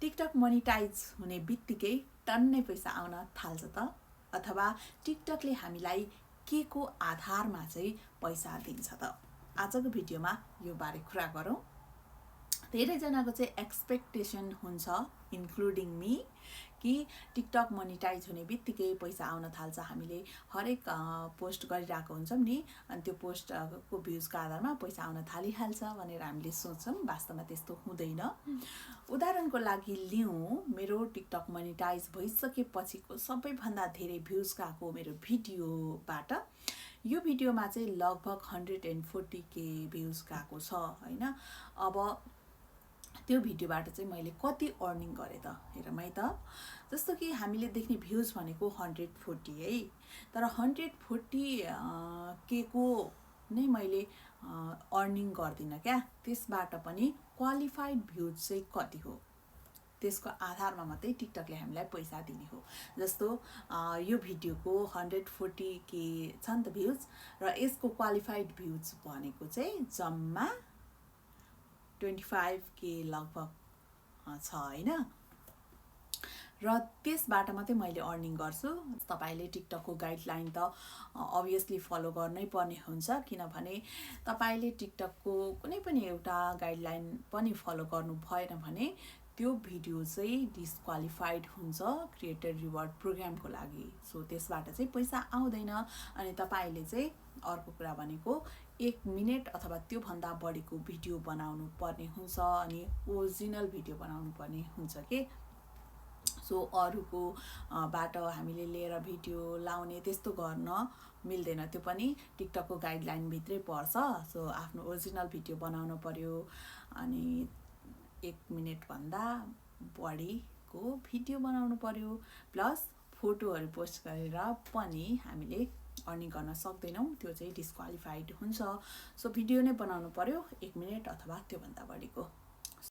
TikTok monetise हुने बित्तिकै टन्नै पैसा आउन थाल्छ त अथवा टिकटकले हामीलाई के को आधारमा चाहिँ पैसा दिन्छ त? आजको भिडियोमा यो बारे कुरा गरौँ। धेरैजनाको चाहिँ एक्सपेक्टेसन हुन्छ इन्क्लुडिङ मी कि टिकटक मोनिटाइज हुने बित्तिकै पैसा आउन थाल्छ। हामीले हरेक पोस्ट गरिरहेको हुन्छौँ नि, अनि त्यो पोस्टको भ्युजको आधारमा पैसा आउन थालिहाल्छ भनेर हामीले सोच्छौँ। वास्तवमा त्यस्तो हुँदैन। उदाहरणको लागि लिउँ, मेरो टिकटक मोनिटाइज भइसकेपछिको सबैभन्दा धेरै भ्युज गएको मेरो भिडियोबाट यो भिडियोमा चाहिँ लगभग 140K भ्युज गएको छ हैन। अब त्यो भिडियोबाट चाहिँ मैले कति अर्निङ गरेँ त हेरौँ है त। जस्तो कि हामीले देख्ने भ्युज भनेको 140 है, तर 140K को नै मैले अर्निङ गर्दिनँ क्या। त्यसबाट पनि क्वालिफाइड भ्युज चाहिँ कति हो त्यसको आधारमा मात्रै टिकटकले हामीलाई पैसा दिने हो। जस्तो यो भिडियोको 140K छ नि त भ्युज, र यसको क्वालिफाइड भ्युज भनेको चाहिँ जम्मा 25K लगभग छ हैन। र त्यसबाट मात्रै मैले अर्निङ गर्छु। तपाईले टिकटकको गाइडलाइन त अभियसली फलो गर्नै पर्ने हुन्छ, किनभने तपाईले टिकटकको कुनै पनि एउटा गाइडलाइन पनि फलो गर्नु भएन भने त्यो भिडियो चाहिँ डिस्क्वालिफाइड हुन्छ क्रिएटर रिवार्ड प्रोग्रामको लागि। सो त्यसबाट चाहिँ पैसा आउँदैन। अनि तपाईले चाहिँ अर्को कुरा भनेको 1 मिनेट अथवा त्यो भन्दा बढीको भिडियो बनाउनु पर्ने हुन्छ, अनि ओरिजिनल भिडियो बनाउनु पर्ने हुन्छ के। सो अरूको बाट हामीले लिएर भिडियो लाउने त्यस्तो गर्न मिल्दैन। त्यो पनि टिकटकको गाइडलाइन भित्रै पर्छ। सो आफ्नो ओरिजिनल भिडियो बनाउनु पर्यो, अनि 1 मिनेट भन्दा बढीको भिडियो बनाउनु पर्यो, प्लस फोटोहरू पोस्ट गरेर पनि हामीले अर्निङ गर्न सक्दैनौँ। त्यो चाहिँ डिस्क्वालिफाइड हुन्छ। सो भिडियो नै बनाउनु पर्यो 1 मिनेट अथवा त्यो भन्दा बढीको।